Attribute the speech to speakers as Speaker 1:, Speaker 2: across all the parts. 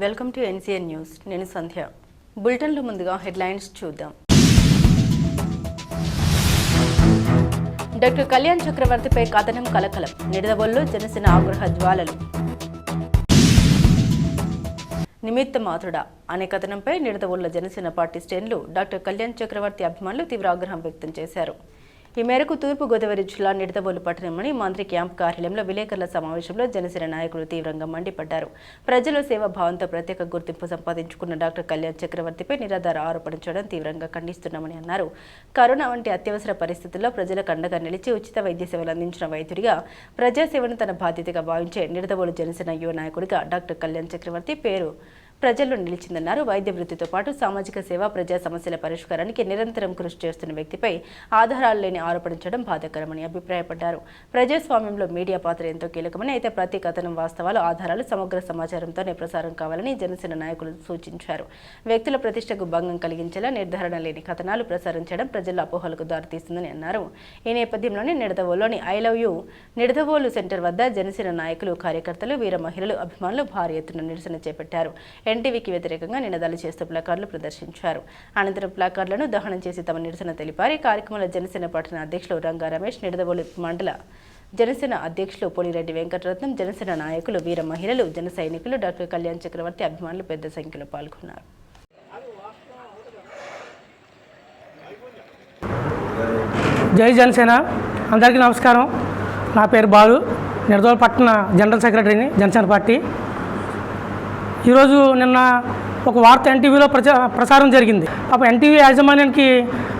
Speaker 1: Welcome to NCN news. నేను సంధ్య. బులెటిన్లో ముందుగా హెడ్లైన్స్ చూద్దాం. డాక్టర్ కళ్యాణ్ చక్రవర్తిపై కథనం కలకలం. నిడదవోలులో జనసేన ఆగ్రహ జ్వాలలు. నిమిత్త మాతృడా అనే కథనంపై నిడదవోలులో జనసేన పార్టీ శ్రేణులు డాక్టర్ కళ్యాణ్ చక్రవర్తి అభిమానులు తీవ్ర ఆగ్రహం వ్యక్తం చేశారు. ఈ మేరకు తూర్పుగోదావరి జిల్లా నిడదవోలు పట్టణంలోని మంత్రి క్యాంప్ కార్యాలయంలో విలేకరుల సమావేశంలో జనసేన నాయకులు తీవ్రంగా మండిపడ్డారు. ప్రజల సేవాభావంతో ప్రత్యేక గుర్తింపు సంపాదించుకున్న డాక్టర్ కళ్యాణ్ చక్రవర్తిపై నిరాధార ఆరోపణ చేయడం తీవ్రంగా ఖండిస్తున్నామని అన్నారు. కరోనా వంటి అత్యవసర పరిస్థితుల్లో ప్రజలకు అండగా నిలిచి ఉచిత వైద్య సేవలు అందించిన వైద్యుడిగా ప్రజాసేవను తన బాధ్యతగా భావించే నిడదవోలు జనసేన యువ నాయకుడిగా డాక్టర్ కళ్యాణ్ చక్రవర్తి పేరు ప్రజల్లో నిలిచిందన్నారు. వైద్య వృత్తితో పాటు సామాజిక సేవ, ప్రజా సమస్యల పరిష్కారానికి నిరంతరం కృషి చేస్తున్న వ్యక్తిపై ఆధారాలు లేని ఆరోపణించడం బాధాకరమని అభిప్రాయపడ్డారు. ప్రజాస్వామ్యంలో మీడియా పాత్ర ఎంతో కీలకమని, అయితే ప్రతి కథనం వాస్తవాలు, ఆధారాలు, సమగ్ర సమాచారంతోనే ప్రసారం కావాలని జనసేన నాయకులు సూచించారు. వ్యక్తుల ప్రతిష్టకు భంగం కలిగించేలా నిర్ధారణ లేని కథనాలు ప్రసారం చేయడం ప్రజల అపోహలకు దారితీస్తుందని అన్నారు. ఈ నేపథ్యంలోనే నిడదవోలులోని I love you Nidadavolu center వద్ద జనసేన నాయకులు, కార్యకర్తలు, వీర మహిళలు, అభిమానులు భారీ ఎత్తున నిరసన చేపట్టారు. ఎన్టీవీకి వ్యతిరేకంగా నినాదాలు చేస్తూ ప్లాకార్డులు ప్రదర్శించారు. అనంతరం ప్లాకార్డులను దహనం చేసి తమ నిరసన తెలిపారు. కార్యక్రమంలో జనసేన పట్టణ అధ్యక్షులు రంగా రమేష్, నిడదవోలు మండల జనసేన అధ్యక్షులు పొలిరెడ్డి వెంకటరత్నం, జనసేన నాయకులు, వీర మహిళలు, జన సైనికులు, డాక్టర్ కళ్యాణ్ చక్రవర్తి అభిమానులు పెద్ద సంఖ్యలో పాల్గొన్నారు.
Speaker 2: జై జనసేన. అందరికీ నమస్కారం. నా పేరు బాలు, నిడదవోలు పట్టణ జనరల్ సెక్రటరీని, జనసేన పార్టీ. ఈరోజు నిన్న ఒక వార్త ఎన్టీవీలో ప్రసారం జరిగింది. అప్పుడు ఎన్టీవీ యాజమాన్యానికి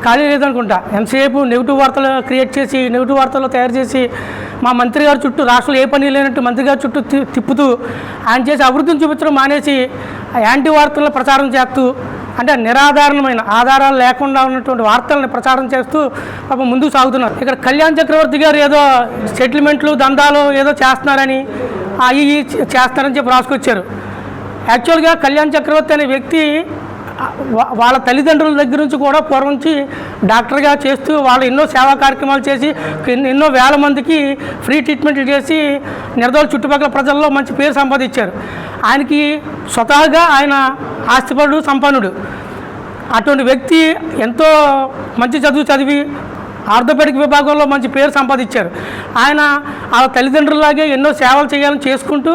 Speaker 2: ఖాళీ లేదనుకుంటా. ఎంతసేపు నెగిటివ్ వార్తలు క్రియేట్ చేసి, నెగిటివ్ వార్తలు తయారు చేసి మా మంత్రి గారి చుట్టూ, రాష్ట్రంలో ఏ పని లేనట్టు మంత్రి గారి చుట్టూ తిప్పుతూ ఆయన చేసి అభివృద్ధిని చూపించడం మానేసి యాంటీ వార్తలను ప్రచారం చేస్తూ, అంటే నిరాధారణమైన, ఆధారాలు లేకుండా ఉన్నటువంటి వార్తలను ప్రచారం చేస్తూ పాపం ముందుకు సాగుతున్నారు. ఇక్కడ కళ్యాణ్ చక్రవర్తి గారు ఏదో సెటిల్మెంట్లు, దందాలు ఏదో చేస్తున్నారని, అవి చేస్తారని చెప్పి రాసుకొచ్చారు. యాక్చువల్గా కళ్యాణ్ చక్రవర్తి అనే వ్యక్తి వాళ్ళ తల్లిదండ్రుల దగ్గర నుంచి కూడా పూర్వం నుంచి డాక్టర్గా చేస్తూ వాళ్ళు ఎన్నో సేవా కార్యక్రమాలు చేసి ఎన్నో వేల మందికి ఫ్రీ ట్రీట్మెంట్లు చేసి నిడదవోలు చుట్టుపక్కల ప్రజల్లో మంచి పేరు సంపాదించారు. ఆయనకి స్వతహాగా ఆయన ఆస్తిపరుడు, సంపన్నుడు. అటువంటి వ్యక్తి ఎంతో మంచి చదువు చదివి ఆర్థోపెడిక్ విభాగంలో మంచి పేరు సంపాదించారు. ఆయన ఆ తల్లిదండ్రులలాగే ఎన్నో సేవలు చేయాలని చేసుకుంటూ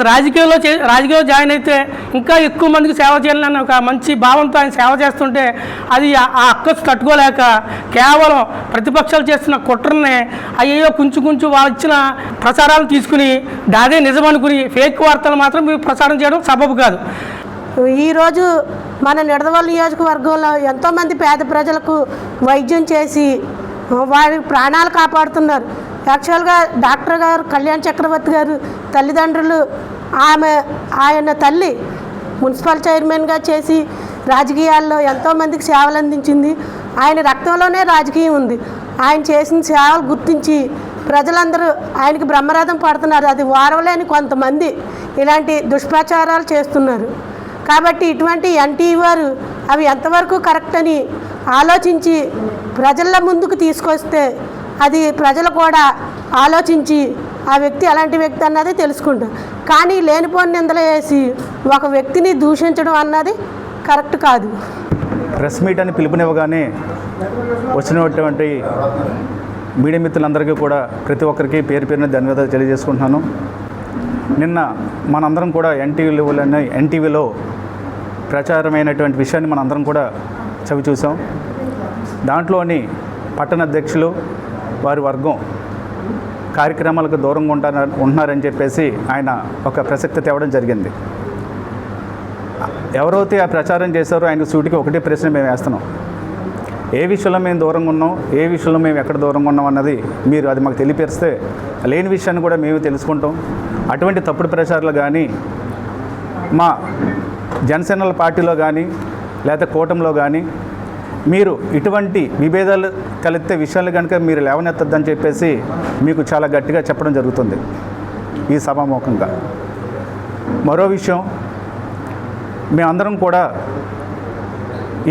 Speaker 2: రాజకీయాల్లో జాయిన్ అయితే ఇంకా ఎక్కువ మందికి సేవ చేయాలని ఒక మంచి భావంతో ఆయన సేవ చేస్తుంటే అది ఆ అక్కసు తట్టుకోలేక కేవలం ప్రతిపక్షాలు చేస్తున్న కుట్రని అయ్యో కొంచెం వాళ్ళు ఇచ్చిన ప్రచారాలు తీసుకుని దాదే నిజమనుకుని ఫేక్ వార్తలు మాత్రం ప్రచారం చేయడం సబబు కాదు.
Speaker 3: ఈరోజు మన నిడదవోలు నియోజకవర్గంలో ఎంతోమంది పేద ప్రజలకు వైద్యం చేసి వారి ప్రాణాలు కాపాడుతున్నారు. యాక్చువల్గా డాక్టర్ గారు కళ్యాణ్ చక్రవర్తి గారు తల్లిదండ్రులు, ఆయన తల్లి మున్సిపల్ చైర్మన్గా చేసి రాజకీయాల్లో ఎంతోమందికి సేవలు అందించింది. ఆయన రక్తంలోనే రాజకీయం ఉంది. ఆయన చేసిన సేవలు గుర్తించి ప్రజలందరూ ఆయనకి బ్రహ్మరథం పడుతున్నారు. అది వారవలేని కొంతమంది ఇలాంటి దుష్ప్రచారాలు చేస్తున్నారు. కాబట్టి ఇటువంటి ఎన్టీవీ వారు అవి ఎంతవరకు కరెక్ట్ అని ఆలోచించి ప్రజల ముందుకు తీసుకొస్తే అది ప్రజలు కూడా ఆలోచించి ఆ వ్యక్తి అలాంటి వ్యక్తి అన్నది తెలుసుకుంటారు. కానీ లేనిపోని నిందలు వేసి ఒక వ్యక్తిని దూషించడం అన్నది కరెక్ట్ కాదు.
Speaker 4: ప్రెస్ మీట్ అని పిలుపునివ్వగానే వచ్చినటువంటి మీడియా మిత్రులందరికీ కూడా ప్రతి ఒక్కరికి పేరు పేరున ధన్యవాదాలు తెలియజేసుకుంటున్నాను. నిన్న మనందరం కూడా ఎన్టీవీలో ప్రచారమైనటువంటి విషయాన్ని మనందరం కూడా చవి చూసాం. దాంట్లోని పట్టణ అధ్యక్షులు, వారి వర్గం కార్యక్రమాలకు దూరంగా ఉంటున్నారని చెప్పేసి ఆయన ఒక ప్రసక్తి తేవడం జరిగింది. ఎవరైతే ఆ ప్రచారం చేశారో ఆయన సూటికి ఒకటే ప్రశ్న మేము వేస్తున్నాం. ఏ విషయంలో మేము దూరంగా ఉన్నాం, ఏ విషయంలో మేము ఎక్కడ దూరంగా ఉన్నాం అన్నది మీరు అది మాకు తెలియపరిస్తే లేని విషయాన్ని కూడా మేము తెలుసుకుంటాం. అటువంటి తప్పుడు ప్రచారాలు కానీ మా జనసేన పార్టీలో కానీ లేదా కూటమిలో కానీ మీరు ఇటువంటి విభేదాలు కలిగితే విషయాలు కనుక మీరు లేవనెత్తద్దని చెప్పేసి మీకు చాలా గట్టిగా చెప్పడం జరుగుతుంది ఈ సభాముఖంగా. మరో విషయం, మేమందరం కూడా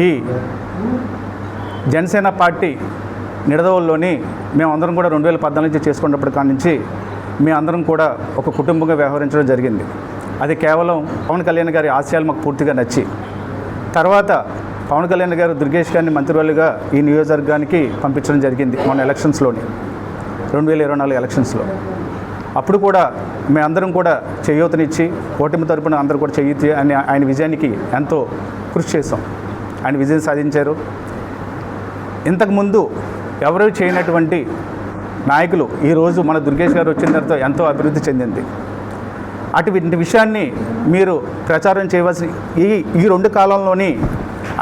Speaker 4: ఈ జనసేన పార్టీ నిడదవోలులోని మేమందరం కూడా 2014 నుంచి చేసుకున్నప్పటి కాడి నుంచి మేమందరం కూడా ఒక కుటుంబంగా వ్యవహరించడం జరిగింది. అది కేవలం పవన్ కళ్యాణ్ గారి ఆశయాలు మాకు పూర్తిగా నచ్చి, తర్వాత పవన్ కళ్యాణ్ గారు దుర్గేష్ గారిని మంత్రివర్యులుగా ఈ నియోజకవర్గానికి పంపించడం జరిగింది మొన్న ఎలక్షన్స్లోని 2024 ఎలక్షన్స్లో. అప్పుడు కూడా మేమందరం కూడా చేయూతనిచ్చి ఓటమి తరపున అందరూ కూడా చేయూతి అని ఆయన విజయానికి ఎంతో కృషి చేసాం. ఆయన విజయం సాధించారు. ఇంతకుముందు ఎవరు చేయనటువంటి నాయకులు ఈరోజు మన దుర్గేష్ గారు వచ్చిన తర్వాత ఎంతో అభివృద్ధి చెందింది. అటువంటి విషయాన్ని మీరు ప్రచారం చేయవలసి ఈ 2 కాలంలోని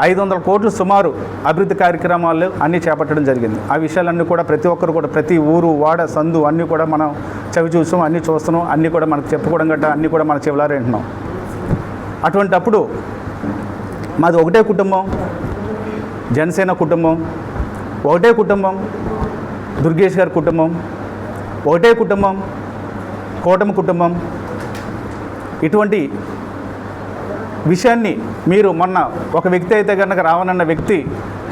Speaker 4: 500 కోట్లు సుమారు అభివృద్ధి కార్యక్రమాలు అన్నీ చేపట్టడం జరిగింది. ఆ విషయాలన్నీ కూడా ప్రతి ఒక్కరు కూడా ప్రతి ఊరు వాడ సందు అన్నీ కూడా మనం చవి చూసాం, అన్నీ చూస్తున్నాం, అన్నీ కూడా మనకు చెప్పుకోవడం గట్రా అన్నీ కూడా మన చెవులారా వింటున్నాం. అటువంటప్పుడు మాది ఒకటే కుటుంబం, జనసేన కుటుంబం, ఒకటే కుటుంబం దుర్గేష్ గారి కుటుంబం, ఒకటే కుటుంబం కూటమి కుటుంబం. ఇటువంటి విషయాన్ని మీరు మొన్న ఒక వ్యక్తి అయితే కనుక రావణన్న వ్యక్తి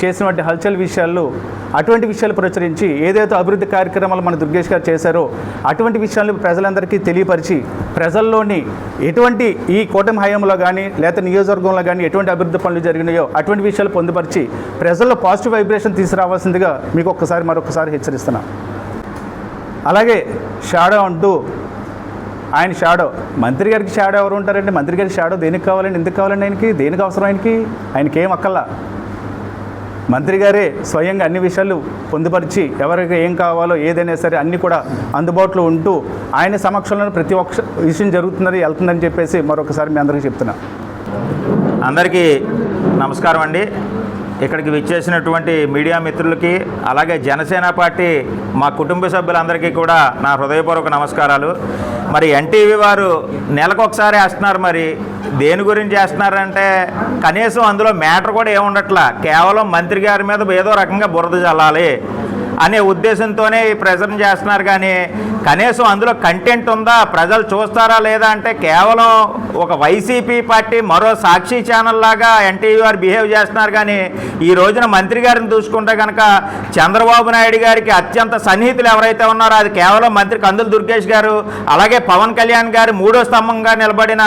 Speaker 4: చేసినటువంటి హల్చల్ విషయాలు, అటువంటి విషయాలు ప్రచురించి ఏదైతే అభివృద్ధి కార్యక్రమాలు మన దుర్గేష్ గారు చేశారో అటువంటి విషయాలు ప్రజలందరికీ తెలియపరిచి ప్రజల్లోని ఎటువంటి ఈ కూటమి హయాంలో కానీ లేకపోతే నియోజకవర్గంలో కానీ ఎటువంటి అభివృద్ధి పనులు జరిగినాయో అటువంటి విషయాలు పొందుపరిచి ప్రజల్లో పాజిటివ్ వైబ్రేషన్ తీసుకురావాల్సిందిగా మీకు మరొకసారి హెచ్చరిస్తున్నాను. అలాగే షాడో అంటూ ఆయన షాడో, మంత్రి గారికి షాడో ఎవరు ఉంటారండి? మంత్రి గారికి షాడో దేనికి కావాలండి? ఎందుకు కావాలండి? ఆయనకి దేనికి అవసరం? ఆయనకి ఏం అక్కల్లా. మంత్రి గారే స్వయంగా అన్ని విషయాలు పొందుపరిచి ఎవరికి ఏం కావాలో ఏదైనా సరే అన్నీ కూడా అందుబాటులో ఉంటూ ఆయన సమక్షంలో ప్రతి ఒక్క విషయం జరుగుతుందని వెళ్తుందని చెప్పేసి మరొకసారి మీ అందరికీ చెప్తున్నా.
Speaker 5: అందరికీ నమస్కారం అండి. ఇక్కడికి విచ్చేసినటువంటి మీడియా మిత్రులకి, అలాగే జనసేన పార్టీ మా కుటుంబ సభ్యులందరికీ కూడా నా హృదయపూర్వక నమస్కారాలు. మరి ఎన్టీవీ వారు నెలకొకసారి వేస్తున్నారు. మరి దేని గురించి వేస్తున్నారంటే కనీసం అందులో మ్యాటర్ కూడా ఏముండట్లా, కేవలం మంత్రి గారి మీద ఏదో రకంగా బురద చల్లాలి అనే ఉద్దేశంతోనే ఈ ప్రజెంట్ చేస్తున్నారు. కానీ కనీసం అందులో కంటెంట్ ఉందా, ప్రజలు చూస్తారా లేదా అంటే కేవలం ఒక వైసీపీ పార్టీ మరో సాక్షి ఛానల్ లాగా ఎన్టీవీ వారు బిహేవ్ చేస్తున్నారు. కానీ ఈ రోజున మంత్రి గారిని చూసుకుంటే కనుక చంద్రబాబు నాయుడు గారికి అత్యంత సన్నిహితులు ఎవరైతే ఉన్నారో అది కేవలం మంత్రి కందుల దుర్గేష్ గారు, అలాగే పవన్ కళ్యాణ్ గారు 3వ స్తంభంగా నిలబడిన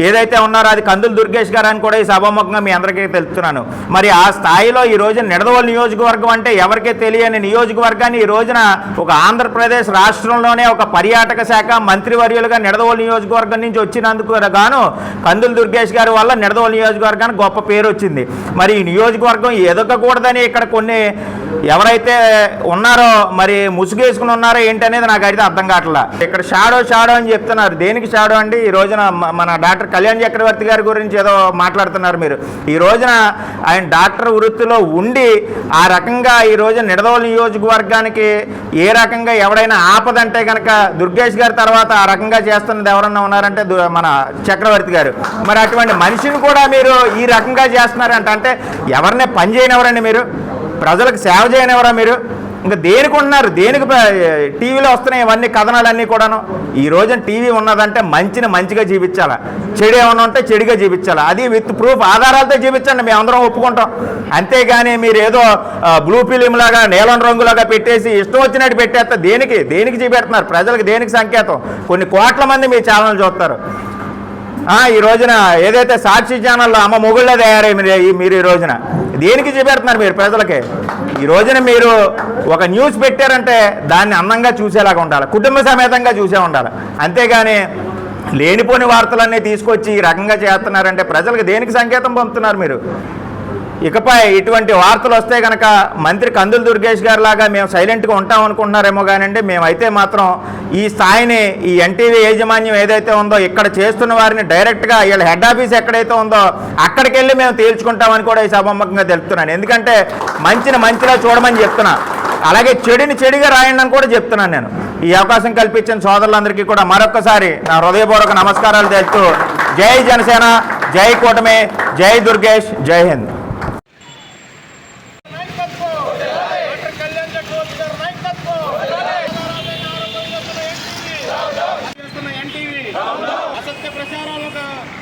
Speaker 5: ఏదైతే ఉన్నారో అది కందుల దుర్గేష్ గారు అని కూడా ఈ సభాముఖంగా మీ అందరికీ తెలుపుతున్నాను. మరి ఆ స్థాయిలో ఈ రోజున నిడదవోలు నియోజకవర్గం అంటే ఎవరికీ తెలియని నియోజకవర్గాన్ని ఈ రోజున ఒక ఆంధ్రప్రదేశ్ రాష్ట్రంలోనే ఒక పర్యాటక శాఖ మంత్రివర్యులుగా నిడదవోలు నియోజకవర్గం నుంచి వచ్చినందుకు గాను కందుల దుర్గేష్ గారి వల్ల నిడదవోలు నియోజకవర్గానికి గొప్ప పేరు వచ్చింది. మరి ఈ నియోజకవర్గం ఎదగకూడదని ఇక్కడ కొన్ని ఎవరైతే ఉన్నారో మరి ముసుగేసుకుని ఉన్నారో ఏంటనేది నాకు అయితే అర్థం కావట్లా. ఇక్కడ షాడో అని చెప్తున్నారు. దేనికి షాడో అండి? ఈ రోజున మన డాక్టర్ కళ్యాణ్ చక్రవర్తి గారి గురించి ఏదో మాట్లాడుతున్నారు మీరు. ఈ రోజున ఆయన డాక్టర్ వృత్తిలో ఉండి ఆ రకంగా ఈ రోజున నిడదవోలు నియోజకవర్గానికి ఏ రకంగా ఎవడైనా ఆపదంటే కనుక దుర్గేష్ గారి తర్వాత ఆ రకంగా చేస్తున్నది ఎవరన్నా ఉన్నారంటే మన చక్రవర్తి గారు. మరి అటువంటి మనిషిని కూడా మీరు ఈ రకంగా చేస్తున్నారంట అంటే ఎవరినే పని చేయనివరండి మీరు? ప్రజలకు సేవ చేయనివరా మీరు? ఇంకా దేనికి ఉన్నారు? దేనికి టీవీలో వస్తున్నాయి ఇవన్నీ కథనాలన్నీ కూడాను? ఈ రోజున టీవీ ఉన్నదంటే మంచిని మంచిగా చూపించాలా, చెడు ఏమన్నా ఉంటే చెడుగా చూపించాలా. అది విత్ ప్రూఫ్ ఆధారాలతో చూపించండి, మేము అందరం ఒప్పుకుంటాం. అంతేగాని మీరు ఏదో బ్లూ ఫిలిం లాగా నీలం రంగులాగా పెట్టేసి ఇష్టం వచ్చినట్టు పెట్టేస్తే దేనికి చూపెడుతున్నారు? ప్రజలకు దేనికి సంకేతం? కొన్ని కోట్ల మంది మీ ఛానల్ చూస్తారు. ఈ రోజున ఏదైతే సాక్షి ఛానల్లో అమ్మ మొగుళ్ళే తయారై మీరు ఈ రోజున దేనికి చూపెడుతున్నారు మీరు ప్రజలకి? ఈ రోజున మీరు ఒక న్యూస్ పెట్టారంటే దాన్ని అందంగా చూసేలాగా ఉండాలి, కుటుంబ సమేతంగా చూసే ఉండాలి. అంతేగాని లేనిపోని వార్తలన్నీ తీసుకొచ్చి ఈ రకంగా చేస్తున్నారంటే ప్రజలకు దేనికి సంకేతం పంపుతున్నారు మీరు? ఇకపై ఇటువంటి వార్తలు వస్తే కనుక మంత్రి కందుల దుర్గేష్ గారి లాగా మేము సైలెంట్గా ఉంటాం అనుకుంటున్నారేమో కానండి, మేమైతే మాత్రం ఈ స్థాయిని ఈ ఎన్టీవీ యాజమాన్యం ఏదైతే ఉందో ఇక్కడ చేస్తున్న వారిని డైరెక్ట్గా వీళ్ళ హెడ్ ఆఫీస్ ఎక్కడైతే ఉందో అక్కడికి వెళ్ళి మేము తేల్చుకుంటామని కూడా ఈ సభాముఖంగా తెలుపుతున్నాను. ఎందుకంటే మంచిని మంచిగా చూడమని చెప్తున్నా, అలాగే చెడుని చెడుగా రాయండి అని కూడా చెప్తున్నాను నేను. ఈ అవకాశం కల్పించిన సోదరులందరికీ కూడా మరొక్కసారి నా హృదయపూర్వక నమస్కారాలు తెలుపుతూ జై జనసేన, జై కూటమి, జై దుర్గేష్, జై హింద్.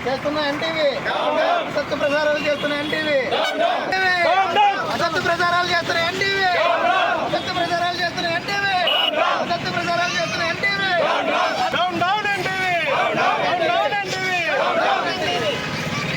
Speaker 6: చేస్తున్న ఎన్టీవీ అసత్య ప్రచారాలు చేస్తున్న ఎన్టీవీ అసత్య ప్రచారాలు చేస్తున్న ఎన్టీవీ